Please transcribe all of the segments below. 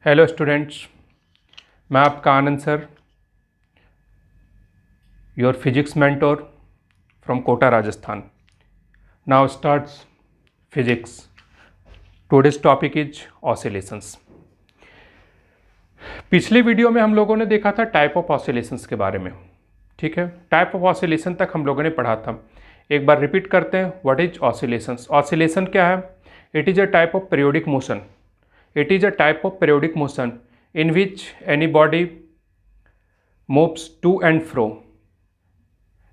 Hello students, मैं आपका Anand sir, your physics mentor from Kota Rajasthan. Now starts physics. Today's topic is oscillations. पिछले video में हम लोगों ने देखा था टाइप ऑफ ऑसिलेशंस के बारे में। ठीक है, टाइप ऑफ ऑसिलेशन तक हम लोगों ने पढ़ा था। एक बार रिपीट करते हैं, व्हाट इज ऑसिलेशंस। ऑसिलेशन क्या है? It is a type of periodic motion. It is a type of periodic motion in which any body moves to and fro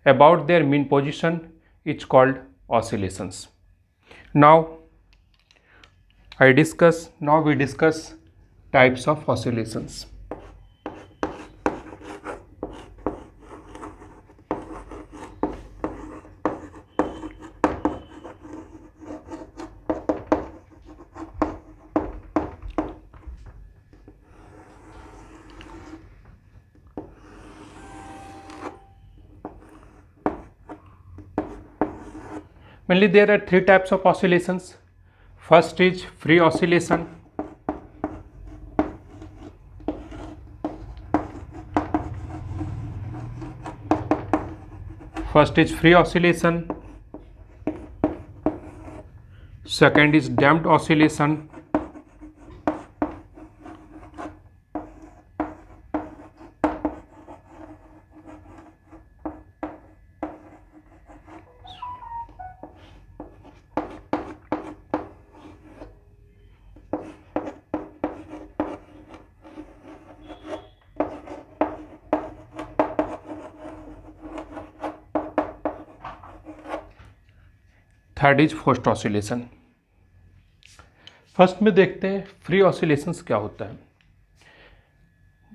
about their mean position is called oscillations. Now we discuss types of oscillations. Mainly there are three types of oscillations. First is free oscillation. Second is damped oscillation. Third is forced oscillation. First में देखते हैं free oscillations क्या होता है।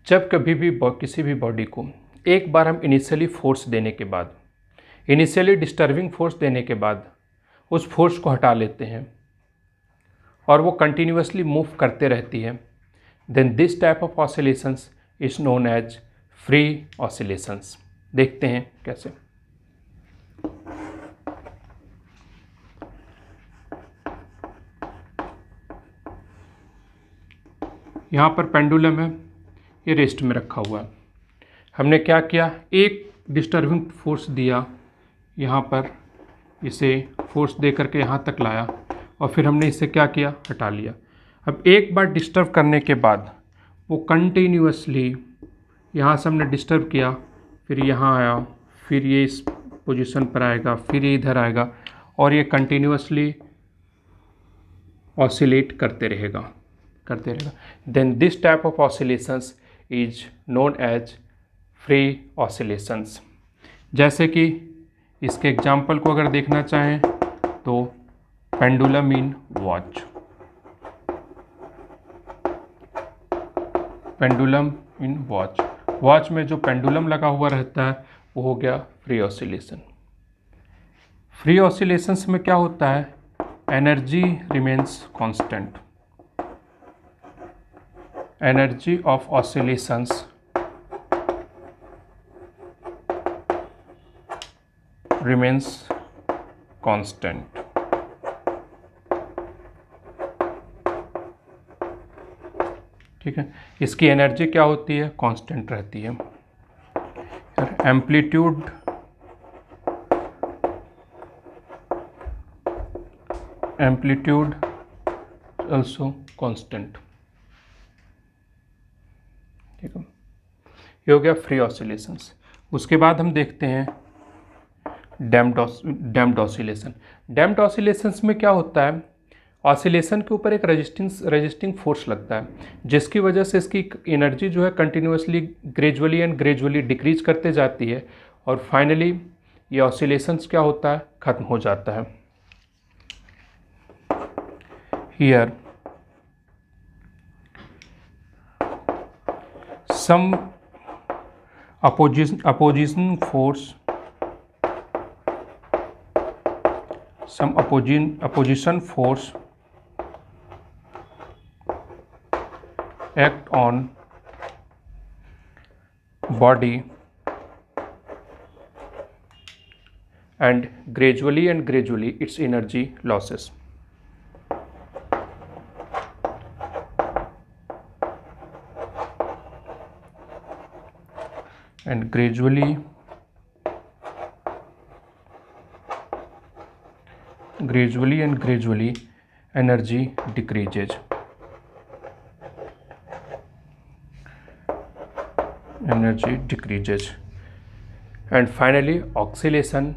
जब कभी भी किसी भी बॉडी को एक बार हम इनिशियली फोर्स देने के बाद, इनिशियली डिस्टर्बिंग फोर्स देने के बाद उस फोर्स को हटा लेते हैं और वो कंटिन्यूसली मूव करते रहती है, then this type of oscillations is known as free oscillations. देखते हैं कैसे। यहाँ पर पेंडुलम है, ये रेस्ट में रखा हुआ है। हमने क्या किया, एक डिस्टर्बिंग फोर्स दिया, यहाँ पर इसे फोर्स दे करके यहाँ तक लाया और फिर हमने इसे क्या किया, हटा लिया। अब एक बार डिस्टर्ब करने के बाद वो कंटिन्यूसली यहाँ से हमने डिस्टर्ब किया, फिर यहाँ आया, फिर ये इस पोजीशन पर आएगा, फिर ये इधर आएगा और ये कंटिन्यूसली ऑसिलेट करते रहेगा। Then this type of oscillations is known as free oscillations. जैसे कि इसके एग्जाम्पल को अगर देखना चाहें तो pendulum in watch, pendulum in watch, watch में जो पेंडुलम लगा हुआ रहता है वो हो गया फ्री ऑसिलेशन। फ्री ऑसिलेशंस में क्या होता है, energy remains constant, energy of oscillations remains constant. ठीक है, इसकी एनर्जी क्या होती है, कांस्टेंट रहती है। Amplitude also constant. ठीक है, ये हो गया फ्री ऑसिलेशंस। उसके बाद हम देखते हैं डैम्प्ड ऑसिलेशन। डैम्प्ड ऑसिलेशंस में क्या होता है, ऑसिलेशन के ऊपर एक रेजिस्टिंग फोर्स लगता है, जिसकी वजह से इसकी एनर्जी जो है कंटिन्यूसली ग्रेजुअली डिक्रीज करते जाती है और फाइनली ये ऑसिलेशंस क्या होता है, ख़त्म हो जाता है। Here some opposition force, some opposition force act on body and gradually its energy losses. and gradually energy decreases. And finally oscillation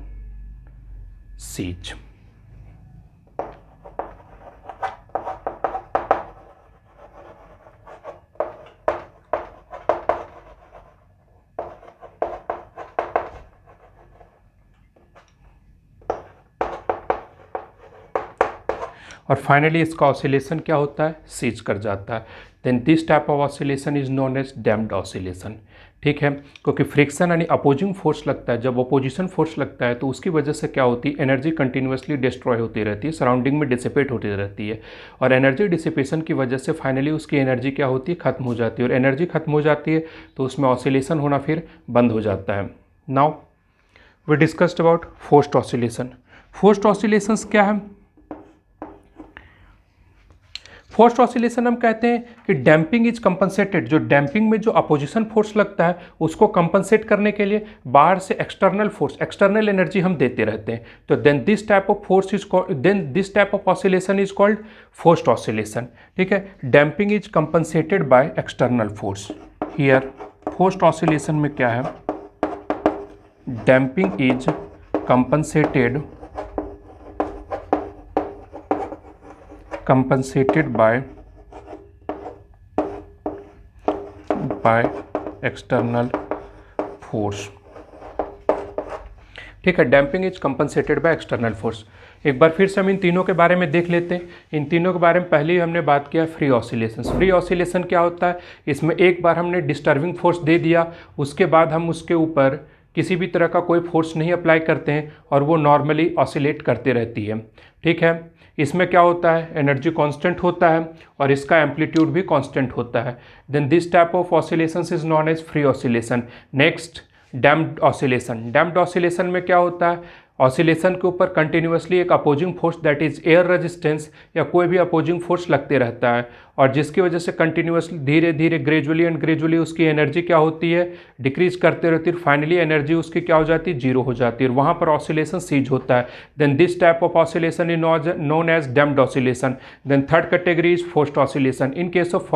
cease. और फाइनली इसका ऑसिलेशन क्या होता है, सीज कर जाता है. Then this type of oscillation is known as damped oscillation. ठीक है, क्योंकि फ्रिक्शन यानी अपोजिंग फोर्स लगता है. जब अपोजिशन फोर्स लगता है तो उसकी वजह से क्या होती है, एनर्जी कंटिन्यूसली डिस्ट्रॉय होती रहती है, सराउंडिंग में डिसिपेट होती रहती है. और एनर्जी डिसिपेशन की वजह से फाइनली उसकी एनर्जी क्या होती है, खत्म हो जाती है. और एनर्जी खत्म हो जाती है तो उसमें ऑसिलेशन होना फिर बंद हो जाता है. Now we discussed about forced oscillation. Forced oscillations क्या है? फोर्स्ड ऑसिलेशन हम कहते हैं कि डैम्पिंग इज कंपनसेटेड. जो डैम्पिंग में जो अपोजिशन फोर्स लगता है उसको कंपनसेट करने के लिए बाहर से एक्सटर्नल फोर्स, एक्सटर्नल एनर्जी हम देते रहते हैं. तो then this type of force is called, then this type of oscillation is called forced oscillation. ठीक है, damping is compensated by external force. Here forced oscillation में क्या है, damping is compensated by external force. ठीक है, damping is compensated by external force. एक बार फिर से हम इन तीनों के बारे में देख लेते हैं. इन तीनों के बारे में पहले ही हमने बात किया फ्री ऑसिलेशन. फ्री ऑसिलेशन क्या होता है, इसमें एक बार हमने डिस्टर्बिंग फोर्स दे दिया, उसके बाद हम उसके ऊपर किसी भी तरह का कोई फोर्स नहीं अप्लाई करते हैं और वो नॉर्मली ऑसिलेट करते रहती है. ठीक है, इसमें क्या होता है, एनर्जी कांस्टेंट होता है और इसका एम्पलीट्यूड भी कांस्टेंट होता है. Then this type of oscillations is known as free oscillation. Next damped oscillation. Damped oscillation में क्या होता है, ऑसिलेशन के ऊपर कंटिन्यूसली एक opposing force that is air resistance या कोई भी अपोजिंग फोर्स लगते रहता है और जिसकी वजह से कंटिन्यूसली धीरे धीरे ग्रेजुअली उसकी एनर्जी क्या होती है, डिक्रीज करते रहती है. फाइनली एनर्जी उसकी क्या हो जाती है, जीरो हो जाती है और वहाँ पर ऑसिलेशन सीज होता है. Then this type of oscillation is known as damped oscillation. Then third category is forced oscillation. In case of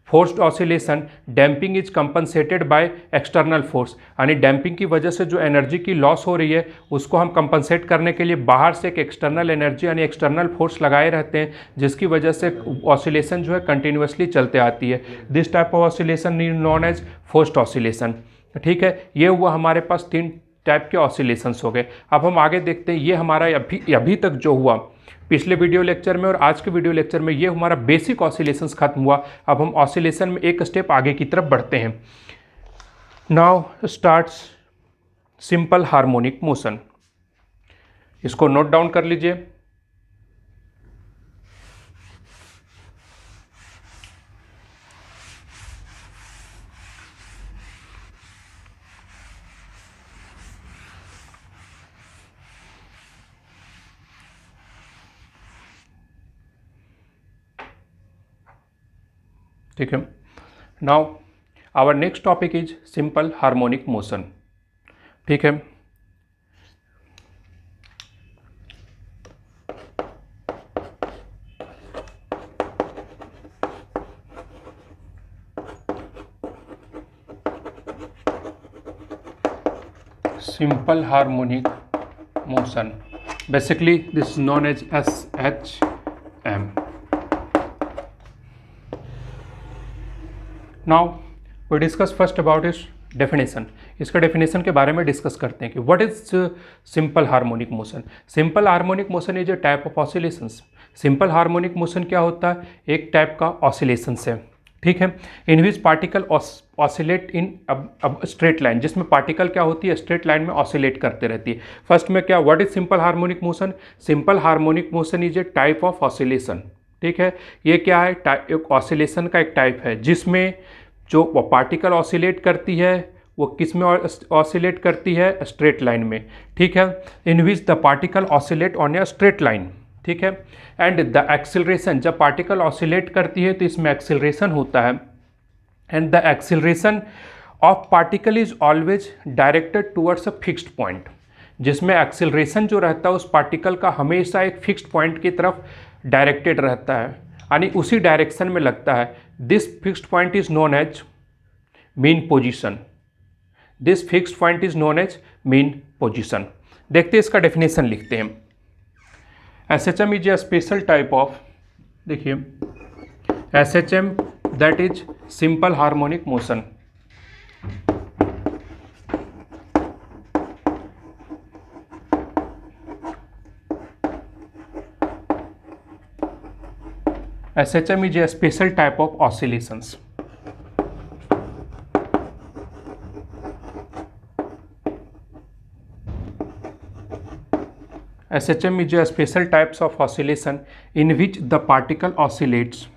forced oscillation damping is compensated by external force. यानी डैम्पिंग की वजह से जो एनर्जी की loss हो रही है उसको हम कंपनसेट करने के लिए बाहर से एक एक्सटर्नल एनर्जी यानी एक्सटर्नल फोर्स लगाए रहते हैं, जिसकी वजह से ऑसिलेशन जो है कंटिन्यूसली चलते आती है. This type of oscillation is known as forced oscillation. ठीक है, ये हुआ हमारे पास तीन टाइप के ऑसिलेशंस हो गए. अब हम आगे देखते हैं, ये हमारा अभी तक जो हुआ पिछले वीडियो लेक्चर में और आज के वीडियो लेक्चर में, ये हमारा बेसिक ऑसिलेशंस खत्म हुआ. अब हम ऑसिलेशन में एक स्टेप आगे की तरफ बढ़ते हैं. Now starts simple harmonic motion. इसको नोट डाउन कर लीजिए. ठीक है, now our next topic is simple harmonic motion. ठीक है, simple harmonic motion, basically this is known as SHM. Now we discuss first about its definition. इसका definition के बारे में डिस्कस करते हैं कि what is simple harmonic motion. Simple harmonic motion is a type of oscillations. Simple harmonic motion क्या होता है, एक टाइप का ऑसिलेशंस है. ठीक है, in which particle oscillate in straight line, जिसमें पार्टिकल क्या होती है, स्ट्रेट लाइन में ऑसिलेट करते रहती है. फर्स्ट में क्या, what is simple harmonic motion. Simple harmonic motion is a type of oscillation. ठीक है, ये क्या है, एक ऑसिलेशन का एक टाइप है जिसमें जो पार्टिकल ऑसिलेट करती है वो किस में ऑसिलेट करती है, स्ट्रेट लाइन में. ठीक है, in which the particle oscillate on a straight line. ठीक है, एंड द एक्सिलरेशन, जब पार्टिकल ऑसिलेट करती है तो इसमें एक्सिलरेशन होता है and the acceleration of particle is always directed towards a fixed point, जिसमें एक्सिलरेशन जो रहता है उस पार्टिकल का हमेशा एक फिक्स्ड पॉइंट की तरफ डायरेक्टेड रहता है, यानी उसी डायरेक्शन में लगता है। This fixed point is known as mean position. This fixed point is known as mean position. देखते हैं इसका डेफिनेशन लिखते हैं। SHM is a special type of, देखिए SHM that is simple harmonic motion. SHM is a special type of oscillations. SHM is a special types of oscillation in which the particle oscillates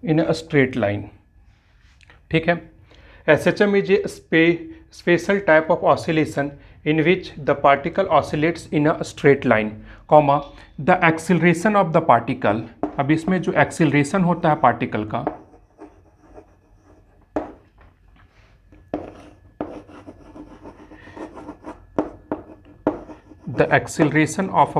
in a straight line। ठीक है। SHM is a special type of oscillation in which the particle oscillates in a straight line, comma the acceleration of the particle। अब इसमें जो acceleration होता है particle का, the acceleration of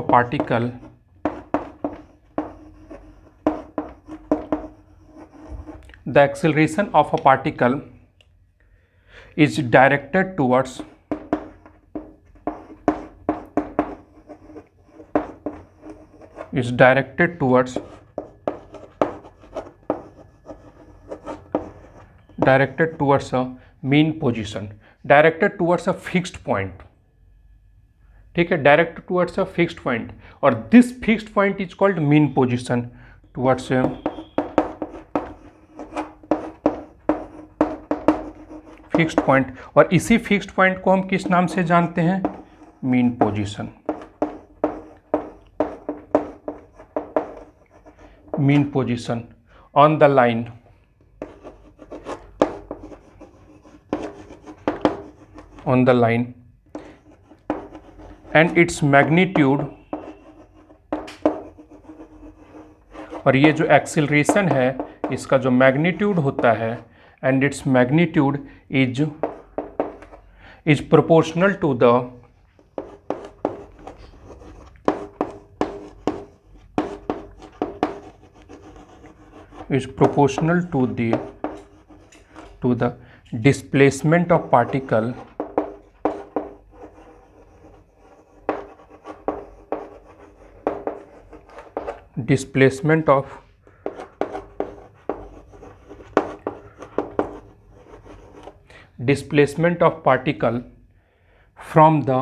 a particle is directed towards a mean position, directed towards a fixed point। ठीक है, direct towards a fixed point, और this fixed point is called mean position towards fixed point. और इसी fixed point को हम किस नाम से जानते हैं? Mean position. Mean position on the line and its magnitude, और ये जो एक्सिलरेशन है इसका जो मैग्नीट्यूड होता है, and its magnitude is proportional to the displacement of particle from the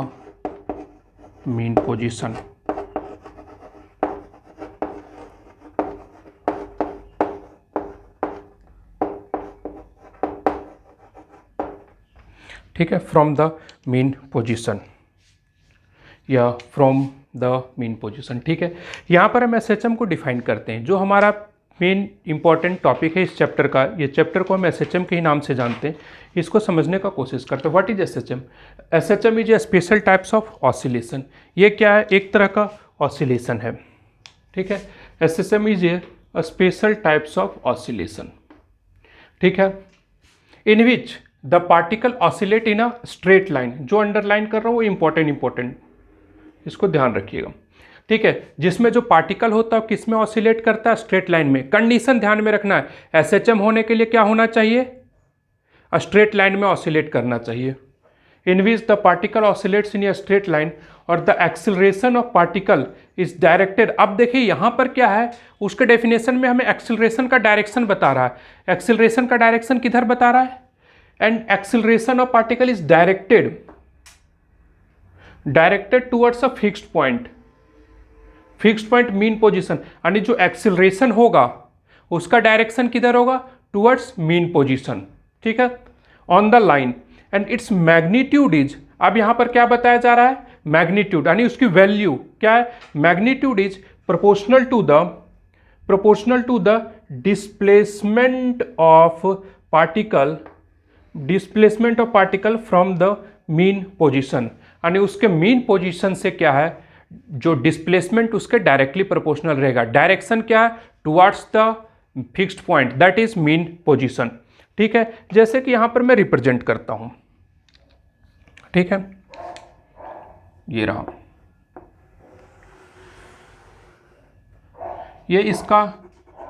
mean position। ठीक है, फ्रॉम द मीन पोजीशन या फ्रॉम द मीन पोजीशन। ठीक है, यहाँ पर हम SHM को डिफाइन करते हैं। जो हमारा मेन इंपॉर्टेंट टॉपिक है इस चैप्टर का, ये चैप्टर को हम SHM के ही नाम से जानते हैं, इसको समझने का कोशिश करते हैं। What is SHM? SHM is a special types of oscillation. ये क्या है? एक तरह का ऑसिलेशन है। ठीक है, SHM is a special types of oscillation. ठीक है, in which the particle oscillate in a straight line. जो अंडरलाइन कर रहा हूँ वो इंपॉर्टेंट, इसको ध्यान रखिएगा। ठीक है, जिसमें जो पार्टिकल होता है किस में ऑसिलेट करता है? स्ट्रेट लाइन में। कंडीशन ध्यान में रखना है, SHM होने के लिए क्या होना चाहिए? स्ट्रेट लाइन में ऑसिलेट करना चाहिए। In which the particle oscillates in a straight line और the acceleration of particle is directed. अब देखिए यहाँ पर क्या है, उसके डेफिनेशन में हमें एक्सिलरेशन का डायरेक्शन बता रहा है। एक्सिलरेशन का डायरेक्शन किधर बता रहा है? And acceleration of particle is directed towards a fixed point mean position. यानी जो एक्सिलरेशन होगा उसका डायरेक्शन किधर होगा? टूवर्ड्स मीन पोजीशन, ठीक है, on the line, and its magnitude is, अब यहां पर क्या बताया जा रहा है, मैग्नीट्यूड, यानी उसकी वैल्यू क्या है, magnitude is proportional to the displacement of particle from the mean position, यानी उसके मीन पोजीशन से क्या है, जो डिस्प्लेसमेंट उसके डायरेक्टली प्रोपोर्शनल रहेगा। डायरेक्शन क्या है, towards the fixed point, that is mean position, ठीक है। जैसे कि यहां पर मैं रिप्रेजेंट करता हूं, ठीक है, ये रहा, ये इसका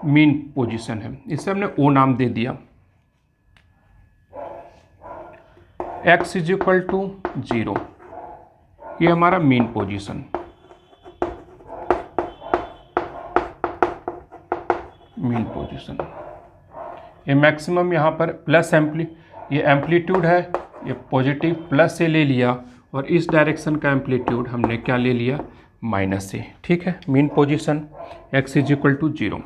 मीन पोजीशन है, इसे हमने ओ नाम दे दिया, x इज इक्वल टू 0, ये हमारा मीन पोजीशन, ये मैक्सिमम यहाँ पर प्लस ये एम्पलीट्यूड है, ये पॉजिटिव प्लस से ले लिया, और इस डायरेक्शन का एम्पलीट्यूड हमने क्या ले लिया, माइनस से, ठीक है। Mean position x is equal to 0,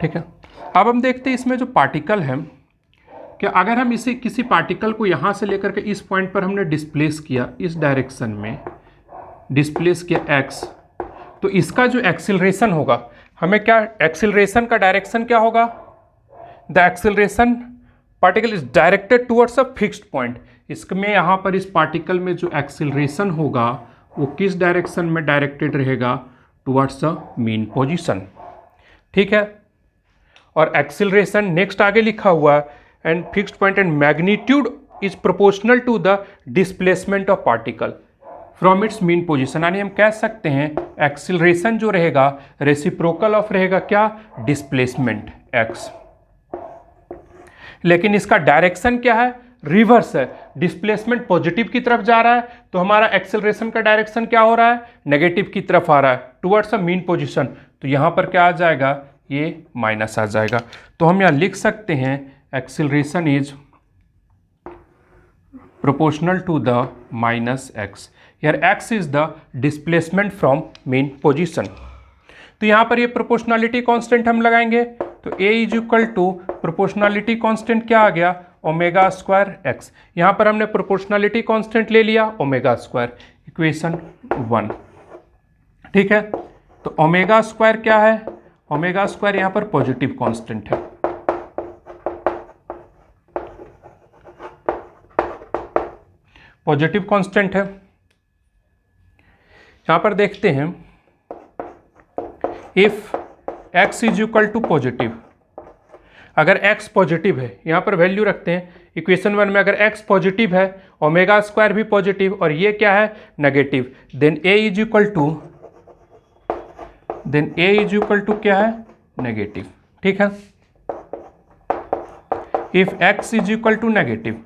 ठीक है। अब हम देखते हैं इसमें जो पार्टिकल है, कि अगर हम इसे किसी पार्टिकल को यहाँ से लेकर के इस पॉइंट पर हमने डिस्प्लेस किया, इस डायरेक्शन में डिस्प्लेस किया x, तो इसका जो एक्सिलरेशन होगा, हमें क्या, एक्सिलरेशन का डायरेक्शन क्या होगा, the acceleration particle is directed towards a fixed point, इसमें यहाँ पर इस पार्टिकल में जो एक्सिलरेशन होगा वो किस डायरेक्शन में डायरेक्टेड रहेगा, टुवर्ड्स द मीन पोजीशन, ठीक है। और एक्सिलरेशन नेक्स्ट आगे लिखा हुआ है, and fixed point and magnitude is proportional to the displacement of particle from its mean position, यानी हम कह सकते हैं एक्सिलरेशन जो रहेगा रेसिप्रोकल ऑफ रहेगा क्या, डिस्प्लेसमेंट x, लेकिन इसका डायरेक्शन क्या है, रिवर्स है, डिस्प्लेसमेंट पॉजिटिव की तरफ जा रहा है, तो हमारा एक्सेलरेशन का डायरेक्शन क्या हो रहा है, नेगेटिव की तरफ आ रहा है, टुवर्ड्स अ मीन पोजीशन, तो यहां पर क्या आ जाएगा, ये माइनस आ जाएगा। तो हम यहां लिख सकते हैं acceleration is proportional to the minus X, यार x is the displacement from mean position. तो यहां पर ये प्रोपोर्शनलिटी कांस्टेंट हम लगाएंगे, तो a is equal to proportionality constant क्या आ गया, ओमेगा स्क्वायर एक्स, यहां पर हमने प्रोपोर्शनलिटी कांस्टेंट ले लिया ओमेगा स्क्वायर, इक्वेशन 1, ठीक है। तो ओमेगा स्क्वायर क्या है, ओमेगा स्क्वायर यहां पर पॉजिटिव कांस्टेंट है, पॉजिटिव कांस्टेंट है। यहां पर देखते हैं, if x is equal to positive, अगर x पॉजिटिव है, यहां पर वैल्यू रखते हैं इक्वेशन 1 में, अगर x पॉजिटिव है, ओमेगा स्क्वायर भी पॉजिटिव, और ये क्या है, negative, then a is equal to क्या है, नेगेटिव, ठीक है। If x is equal to negative,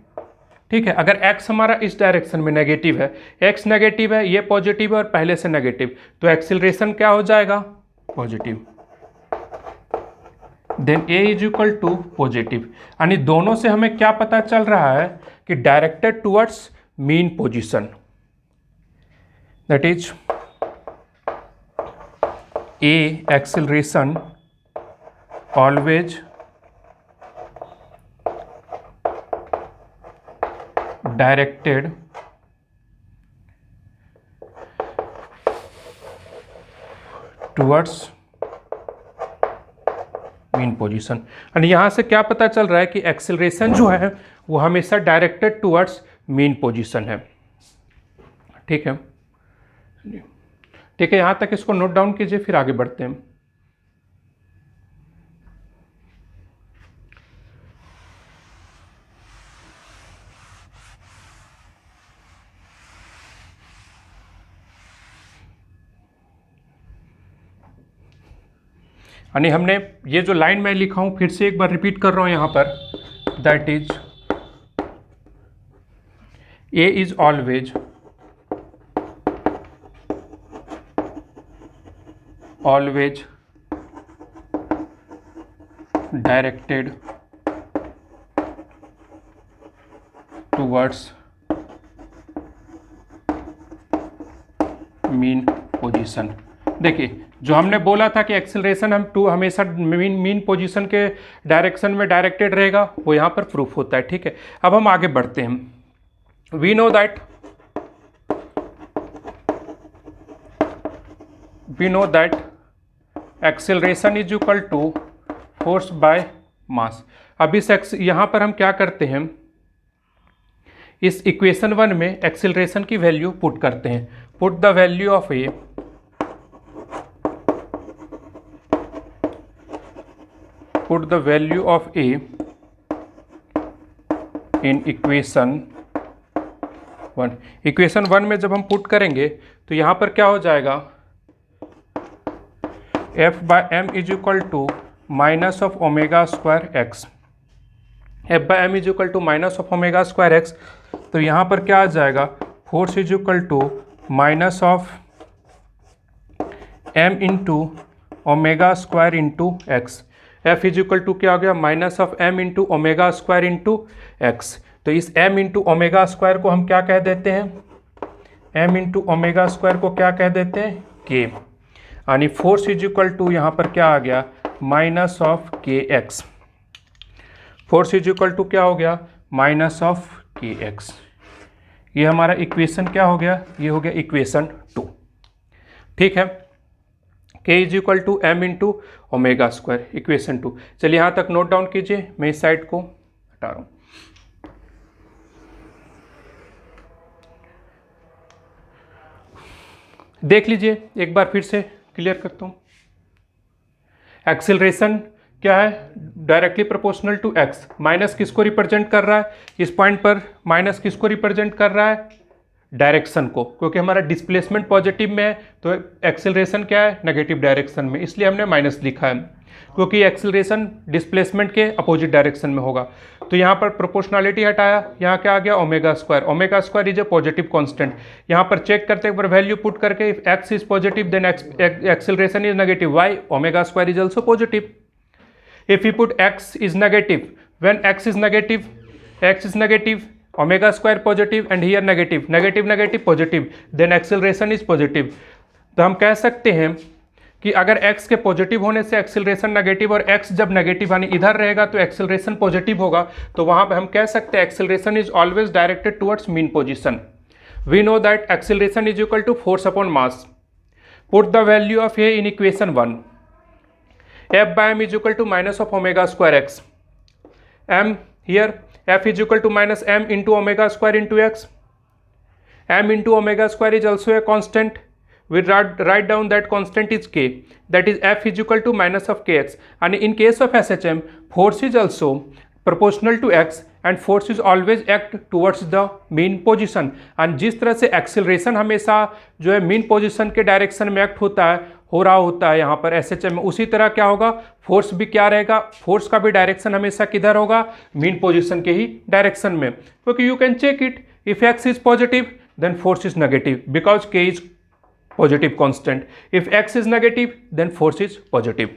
ठीक है, अगर x हमारा इस डायरेक्शन में नेगेटिव है, x नेगेटिव है, ये पॉजिटिव है और पहले से नेगेटिव, तो एक्सीलरेशन क्या हो जाएगा, positive, then a is equal to positive, यानी दोनों से हमें क्या पता चल रहा है कि directed towards mean position, that is a acceleration always directed towards mean position, और यहां से क्या पता चल रहा है कि एक्सेलरेशन जो है वो हमेशा डायरेक्टेड टुवर्ड्स मीन पोजीशन है, ठीक है, ठीक है। यहां तक इसको नोट डाउन कीजिए, फिर आगे बढ़ते हैं। यानी हमने ये जो लाइन मैं लिखा हूं, फिर से एक बार रिपीट कर रहा हूं यहां पर, that is a is always directed towards mean position. देखिए जो हमने बोला था कि एक्सेलरेशन हम टू हमेशा मीन पोजीशन के डायरेक्शन में डायरेक्टेड रहेगा, वो यहाँ पर प्रूफ होता है। ठीक है, अब हम आगे बढ़ते हैं। We know that acceleration is equal to force by mass. अब इस यहाँ पर हम क्या करते हैं, इस इक्वेशन 1 में एक्सेलरेशन की वैल्यू पुट करते हैं। Put the value of A in equation 1। Equation 1 में जब हम पुट करेंगे तो यहाँ पर क्या हो जाएगा, F by M is equal to minus of omega square X. F by M is equal to minus of omega square X, तो यहाँ पर क्या आ जाएगा, force is equal to minus of M into omega square into X. F is equal to क्या हो गया, minus of M into omega square into X. तो इस m इंटू ओमेगा स्क्वायर को हम क्या कह देते हैं, m इंटू ओमेगा स्क्वायर को क्या कह देते हैं, k। यानी फोर्स इज इक्वल टू यहाँ पर क्या आ गया, माइनस ऑफ के X. Force is equal to क्या हो गया, माइनस ऑफ के एक्स। ये हमारा इक्वेशन क्या हो गया, ये हो गया इक्वेशन 2। ठीक है, k is equal to M into omega square, equation 2। चलिए यहाँ तक नोट डाउन कीजिए, मैं इस साइड को हटा रहा हूँ। देख लीजिए एक बार फिर से क्लियर करता हूँ। एक्सेलरेशन क्या है, directly proportional to X. Minus किसको रिप्रेजेंट कर रहा है, इस पॉइंट पर माइनस किसको रिप्रेजेंट कर रहा है, डायरेक्शन को, क्योंकि हमारा डिस्प्लेसमेंट पॉजिटिव में है तो एक्सेलरेशन क्या है, नेगेटिव डायरेक्शन में, इसलिए हमने माइनस लिखा है, क्योंकि एक्सेलरेशन डिस्प्लेसमेंट के अपोजिट डायरेक्शन में होगा। तो यहाँ पर प्रोपोर्शनलिटी हटाया, यहाँ क्या आ गया, omega square. Omega square is a positive constant. यहाँ पर चेक करते एक बार वैल्यू पुट करके, if x is positive then acceleration is negative, why, omega square is also positive. If you put X is negative, when X is negative, omega square positive and here negative, positive, then acceleration is positive। तो हम कह सकते हैं कि अगर x के positive होने से एक्सेलरेशन नेगेटिव और x जब नेगेटिव यानी इधर रहेगा तो एक्सेलरेशन पॉजिटिव होगा, तो वहां पे हम कह सकते हैं acceleration is always directed towards mean position. We know that acceleration is equal to force upon mass. Put the value of A in equation 1। F by m is equal to minus of omega square x. M here F is equal to minus m into omega square into x. M into omega square is also a constant. We write down that constant is k. That is F is equal to minus of kx. And in case of SHM, force is also proportional to x and force is always act towards the mean position. And जिस तरह से acceleration हमेशा जो है mean position के direction में act हो रहा होता है यहाँ पर SHM में, उसी तरह क्या होगा, फोर्स भी क्या रहेगा, फोर्स का भी डायरेक्शन हमेशा किधर होगा, मीन पोजीशन के ही डायरेक्शन में। क्योंकि you can check it, if x is positive then force is negative because k is positive constant, if x is negative then force is positive.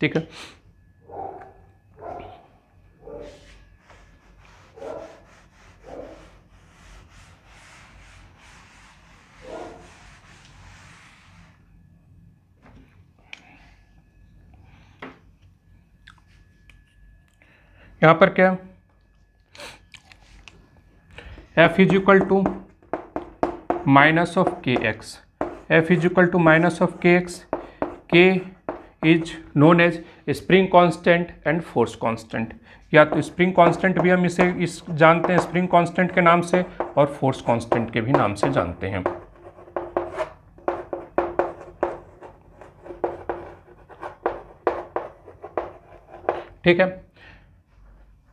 ठीक है, यहाँ पर क्या, F is equal to minus of के x. F is equal to minus of के x. K is known as spring constant and force constant, या तो spring constant भी हम इसे जानते हैं स्प्रिंग कांस्टेंट के नाम से और फोर्स कांस्टेंट के भी नाम से जानते हैं। ठीक है,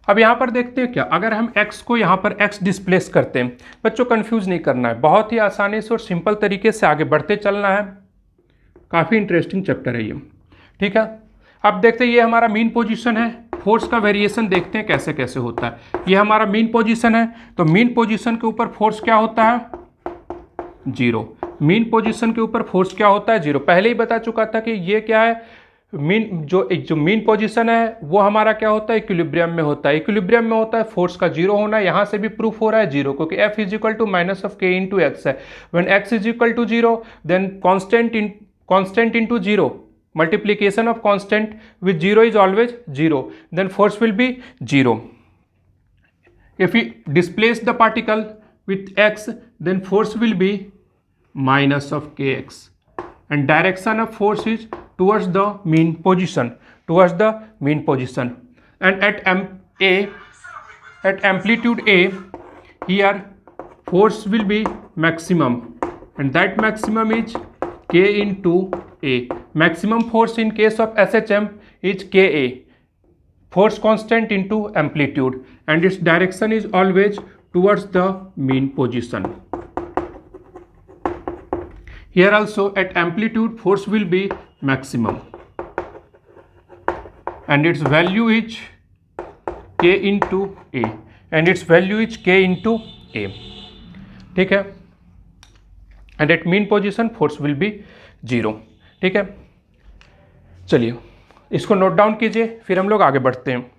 अब यहाँ पर देखते हैं क्या, अगर हम x को यहाँ पर x डिस्प्लेस करते हैं, बच्चों कंफ्यूज नहीं करना है, बहुत ही आसानी से और सिंपल तरीके से आगे बढ़ते चलना है। काफ़ी इंटरेस्टिंग चैप्टर है ये। ठीक है, अब देखते हैं ये हमारा मीन पोजीशन है, फोर्स का वेरिएशन देखते हैं कैसे कैसे होता है। ये हमारा मीन पोजीशन है, तो मीन पोजीशन के ऊपर फोर्स क्या होता है, जीरो। मीन पोजीशन के ऊपर फोर्स क्या होता है, जीरो। पहले ही बता चुका था कि ये क्या है, मीन जो मीन पोजीशन है वो हमारा क्या होता है, इक्विलिब्रियम में होता है। इक्विलिब्रियम में होता है, फोर्स का जीरो होना, यहाँ से भी प्रूफ हो रहा है जीरो, क्योंकि F is equal to minus of K into X है। When x is equal to zero then constant into 0, multiplication of constant with 0 is always 0, then force will be 0. If we displace the particle with x, then force will be minus of kx, and direction of force is towards the mean position, and at amplitude A, here force will be maximum, and that maximum is K into A. Maximum force in case of SHM is Ka, force constant into amplitude, and its direction is always towards the mean position. Here also at amplitude force will be maximum, and its value is K into A, ठीक है, and at mean position force will be 0, ठीक है। चलिए इसको note down कीजिए, फिर हम लोग आगे बढ़ते हैं।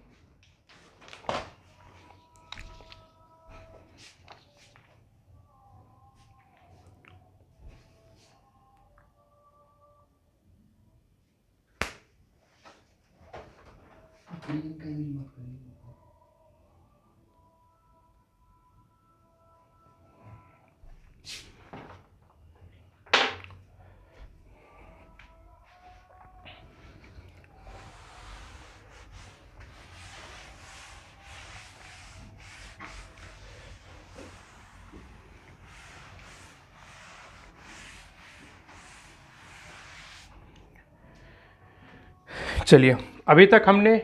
चलिए अभी तक हमने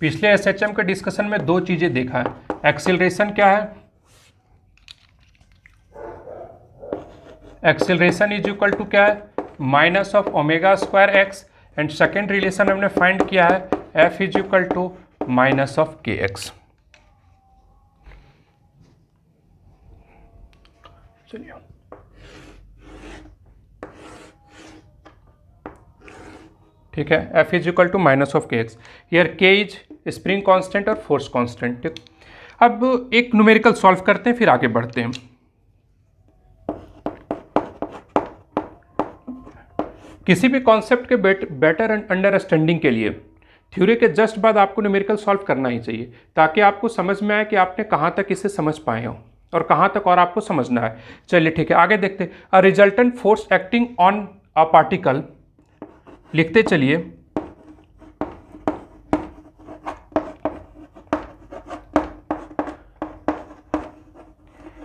पिछले एसएचएम के डिस्कशन में दो चीजें देखा है। एक्सेलरेशन क्या है, एक्सेलरेशन इज इक्वल टू क्या है, minus of omega square X, and second relation हमने फाइंड किया है F is equal to minus of के एक्स। चलिए ठीक है, F is equal to minus of के X, here K is spring constant और फोर्स कांस्टेंट। ठीक, अब एक न्यूमेरिकल सॉल्व करते हैं फिर आगे बढ़ते हैं। किसी भी कॉन्सेप्ट के बेटर अंडरस्टैंडिंग के लिए थ्योरी के जस्ट बाद आपको न्यूमेरिकल सॉल्व करना ही चाहिए, ताकि आपको समझ में आए कि आपने कहाँ तक इसे समझ पाए हो और कहाँ तक और आपको समझना है। चलिए ठीक है, आगे देखते हैं। A resultant force acting on a particle, लिखते चलिए,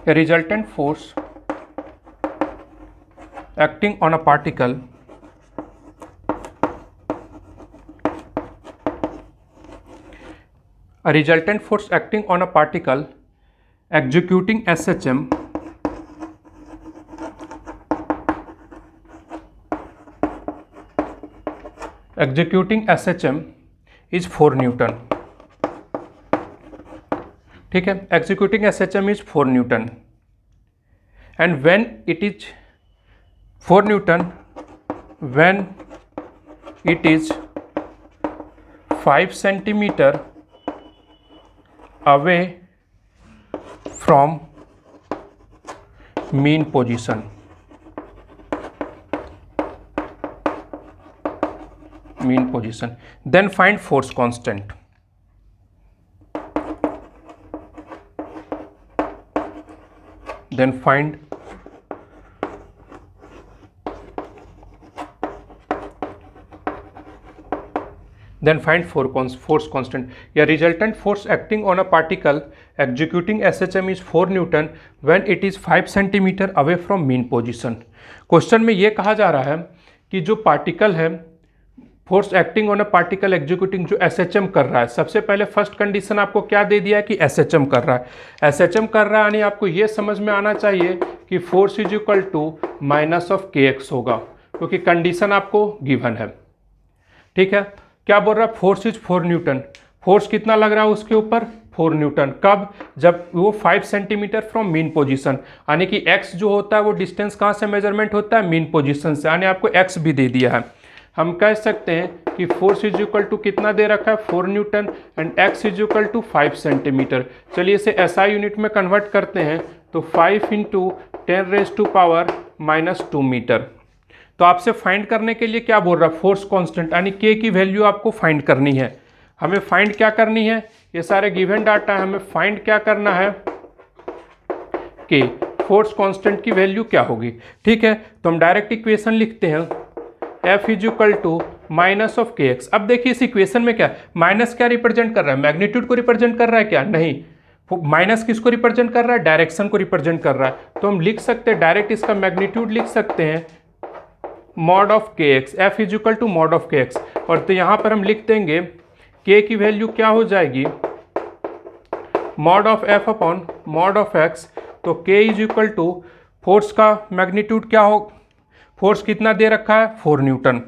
a resultant force acting on a particle executing SHM is 4 Newton। ठीक है, executing SHM is 4 Newton, and when it is 4 Newton, when it is 5 centimeter away from mean position, then find force constant। Then find force constant। या resultant force acting on a particle executing SHM is 4 Newton when it is 5 centimeter away from mean position। Question में ये कहा जा रहा है कि जो particle है, force acting on a particle executing, जो एसएचएम कर रहा है, सबसे पहले फर्स्ट कंडीशन आपको क्या दे दिया है कि एसएचएम कर रहा है। एसएचएम कर रहा है यानी आपको ये समझ में आना चाहिए कि force is equal to minus of के एक्स होगा, क्योंकि कंडीशन आपको गिवन है। ठीक है, क्या बोल रहा है, फोर्स इज 4 न्यूटन। फोर्स कितना लग रहा है उसके ऊपर, 4 न्यूटन। कब, जब वो 5 सेंटीमीटर फ्रॉम मीन पोजीशन, यानी कि एक्स जो होता है वो डिस्टेंस कहाँ से मेजरमेंट होता है, मीन पोजीशन से, यानी आपको एक्स भी दे दिया है। हम कह सकते हैं कि फोर्स इज इक्वल टू कितना दे रखा है, 4 newton, and X is equal to 5 centimetre. चलिए इसे एसआई यूनिट में कन्वर्ट करते हैं, तो 5 × 10⁻⁻² मीटर। तो आपसे फाइंड करने के लिए क्या बोल रहा है, फोर्स कांस्टेंट, यानी के की वैल्यू आपको फाइंड करनी है। हमें फाइंड क्या करनी है, ये सारे गिवन डाटा है, हमें फाइंड क्या करना है कि फोर्स कांस्टेंट की वैल्यू क्या होगी। ठीक है, तो हम डायरेक्ट इक्वेशन लिखते हैं, F is equal to minus of के एक्स। अब देखिए इस इक्वेशन में क्या माइनस क्या रिप्रेजेंट कर रहा है, मैग्नीट्यूड को रिप्रेजेंट कर रहा है क्या, नहीं, माइनस किसको रिप्रेजेंट कर रहा है, डायरेक्शन को रिप्रेजेंट कर रहा है। तो हम लिख सकते हैं डायरेक्ट इसका मैग्नीट्यूड लिख सकते हैं मॉड ऑफ के x, F is equal to mod of के एक्स। और तो यहाँ पर हम लिख देंगे के की वैल्यू क्या हो जाएगी, mod of F upon mod of x. तो के इज इक्वल टू फोर्स का मैग्नीट्यूड क्या हो, फोर्स कितना दे रखा है 4 न्यूटन,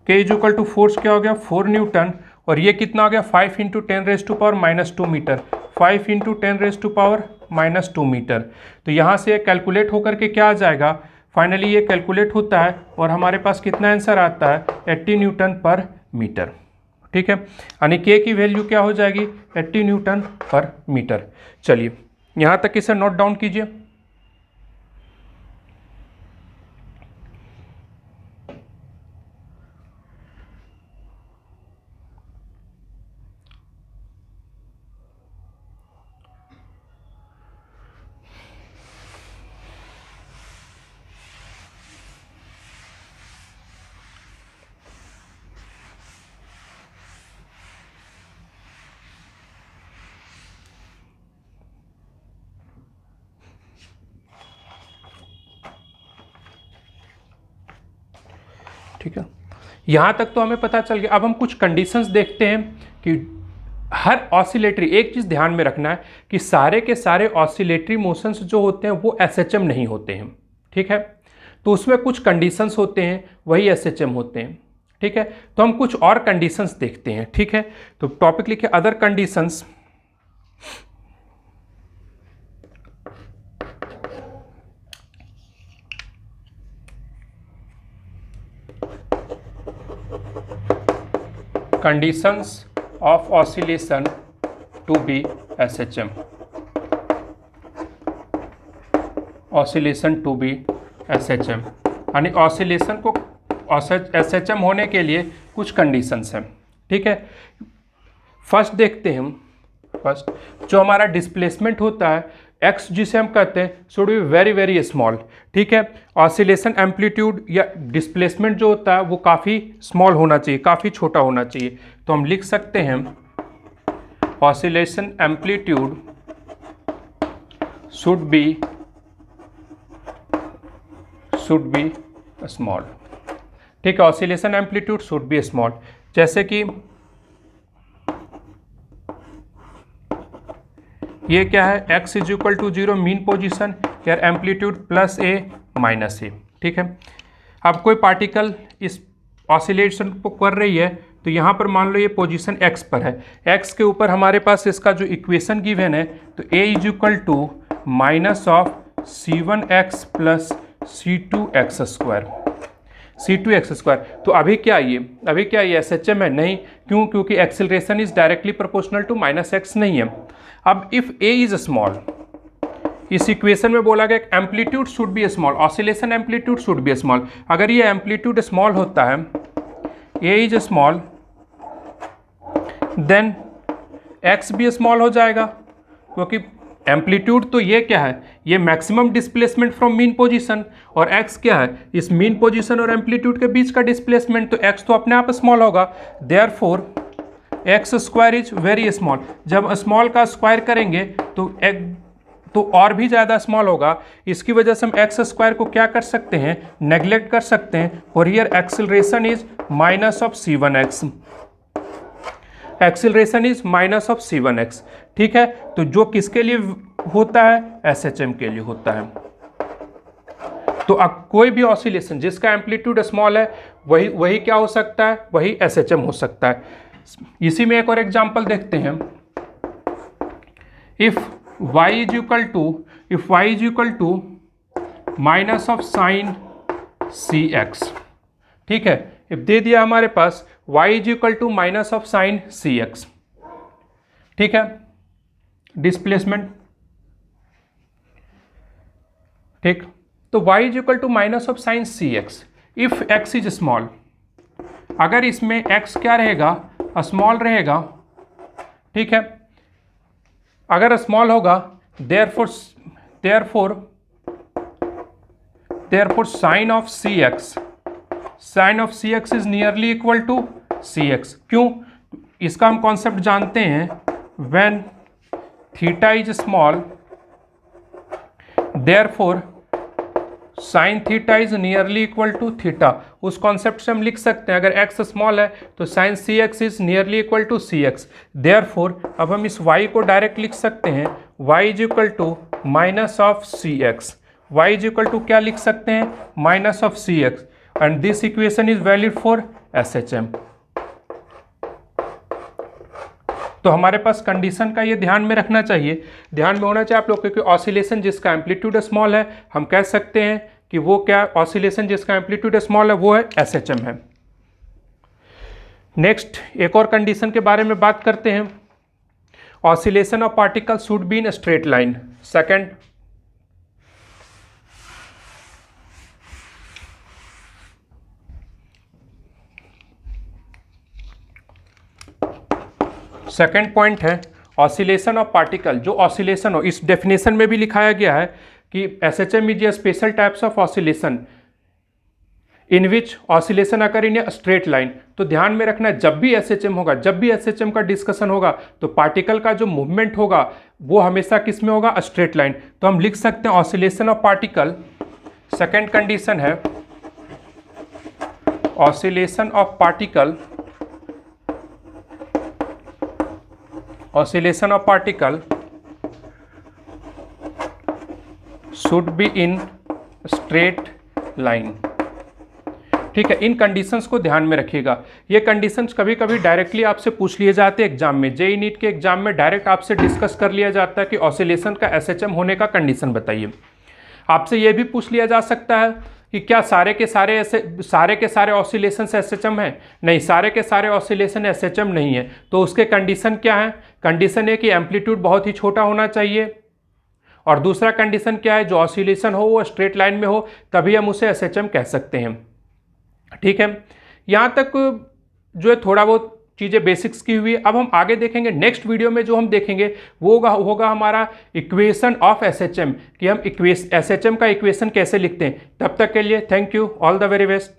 के इज इक्वल टू फोर्स क्या हो गया 4 न्यूटन, और ये कितना हो गया 5 इंटू 10⁻⁻² मीटर, 5 इंटू 10⁻⁻² मीटर। तो यहाँ से कैलकुलेट होकर के क्या आ जाएगा, फाइनली ये कैलकुलेट होता है और हमारे पास कितना आंसर आता है 80 न्यूटन पर मीटर। ठीक है, यानी के की वैल्यू क्या हो जाएगी 80 न्यूटन पर मीटर। चलिए यहाँ तक इसे नोट डाउन कीजिए। ठीक है, यहाँ तक तो हमें पता चल गया। अब हम कुछ कंडीशंस देखते हैं कि हर ऑसिलेटरी, एक चीज़ ध्यान में रखना है कि सारे के सारे ऑसिलेटरी मोशंस जो होते हैं वो एसएचएम नहीं होते हैं। ठीक है, तो उसमें कुछ कंडीशंस होते हैं वही एसएचएम होते हैं। ठीक है, तो हम कुछ और कंडीशंस देखते हैं। ठीक है, तो टॉपिक लिखे other conditions. Conditions of oscillation to be SHM, oscillation to be SHM, यानी ऑसिलेशन को SHM होने के लिए कुछ कंडीशंस हैं। ठीक है, फर्स्ट देखते हैं हम, फर्स्ट जो हमारा डिस्प्लेसमेंट होता है एक्स जिसे हम कहते हैं should be very very small. ठीक है, ऑसिलेशन एम्पलीट्यूड या डिस्प्लेसमेंट जो होता है वो काफ़ी स्मॉल होना चाहिए, काफ़ी छोटा होना चाहिए। तो हम लिख सकते हैं oscillation amplitude should be small. ठीक है, oscillation amplitude should be small. जैसे कि ये क्या है, x is equal to 0 mean position, यार amplitude plus A minus A. ठीक है, अब कोई पार्टिकल इस ऑसिलेशन को कर रही है, तो यहाँ पर मान लो ये पोजीशन x पर है, x के ऊपर हमारे पास इसका जो इक्वेशन गिवन है, तो a is equal to minus of c1x plus c2x²। तो अभी क्या ये SHM है, नहीं, क्यों, क्योंकि acceleration is directly proportional to -x नहीं है। अब इफ a इज स्मॉल, इस इक्वेशन में बोला गया amplitude should be small, oscillation amplitude should be small. अगर ये एम्पलीट्यूड स्मॉल होता है, a is small, then x भी स्मॉल हो जाएगा, क्योंकि एम्पलीट्यूड तो ये क्या है, ये maximum displacement from mean position, और x क्या है, इस मीन पोजीशन और एम्पलीट्यूड के बीच का डिस्प्लेसमेंट, तो x तो अपने आप स्मॉल होगा। Therefore x² is very small. जब स्मॉल का स्क्वायर करेंगे तो और भी ज़्यादा स्मॉल होगा। इसकी वजह से हम x² को क्या कर सकते हैं, नेग्लेक्ट कर सकते हैं, और here acceleration is minus of c1x, acceleration is minus of c1x। ठीक है, तो जो किसके लिए होता है, SHM के लिए होता है। तो अब कोई भी ऑसिलेशन जिसका एम्पलीट्यूड स्मॉल है वही क्या हो सकता है, वही SHM हो सकता है। इसी में एक और एग्जांपल देखते हैं, if y is equal to minus of sine cx। ठीक है, इफ दे दिया हमारे पास y is equal to minus of sine cx। ठीक है, डिस्प्लेसमेंट। ठीक, तो y is equal to minus of sine C x if x is small. अगर इसमें x क्या रहेगा, स्मॉल रहेगा, ठीक है, अगर स्मॉल होगा therefore sine of C x is nearly equal to C x. क्यों? इसका हम कॉन्सेप्ट जानते हैं, when theta is small therefore sine theta is nearly equal to theta. उस कॉन्सेप्ट से हम लिख सकते हैं, अगर x स्मॉल है तो sine C x is nearly equal to C x. Therefore अब हम इस y को डायरेक्ट लिख सकते हैं, y is equal to minus of C x. y is equal to क्या लिख सकते हैं, minus of C x, and this equation is valid for SHM। तो हमारे पास कंडीशन का ये ध्यान में रखना चाहिए, ध्यान में होना चाहिए आप लोग, क्योंकि ऑसिलेशन जिसका एम्पलीट्यूड स्मॉल है हम कह सकते हैं कि वो क्या, ऑसिलेशन जिसका एम्पलीट्यूड स्मॉल है वो है SHM है। नेक्स्ट एक और कंडीशन के बारे में बात करते हैं, oscillation of particle should be in straight line. Second point है ऑसिलेशन ऑफ पार्टिकल। जो ऑसिलेशन हो, इस डेफिनेशन में भी लिखाया गया है कि SHM is a special types of oscillation in which oscillation occur in a straight line. तो ध्यान में रखना है, जब भी SHM होगा, जब भी SHM का डिस्कशन होगा तो पार्टिकल का जो मूवमेंट होगा वो हमेशा किस में होगा, स्ट्रेट लाइन। तो हम लिख सकते हैं oscillation of particle, second condition है oscillation of particle, oscillation of particle should be in straight line। ठीक है, इन कंडीशंस को ध्यान में रखिएगा। ये कंडीशंस कभी कभी डायरेक्टली आपसे पूछ लिए जाते हैं एग्जाम में, जेईई नीट के एग्जाम में डायरेक्ट आपसे डिस्कस कर लिया जाता है कि ऑसिलेशन का SHM होने का कंडीशन बताइए। आपसे ये भी पूछ लिया जा सकता है कि क्या सारे के सारे ऑसिलेशन SHM हैं? नहीं, सारे के सारे ऑसिलेशन SHM नहीं है। तो उसके कंडीशन क्या है? कंडीशन है कि एम्पलीट्यूड बहुत ही छोटा होना चाहिए, और दूसरा कंडीशन क्या है, जो ऑसिलेशन हो वो स्ट्रेट लाइन में हो, तभी हम उसे SHM कह सकते हैं। ठीक है, यहाँ तक जो है थोड़ा बहुत चीज़ें बेसिक्स की हुई। अब हम आगे देखेंगे, नेक्स्ट वीडियो में जो हम देखेंगे वो होगा हमारा इक्वेशन ऑफ SHM, कि हम SHM का इक्वेशन कैसे लिखते हैं। तब तक के लिए thank you, all the very best.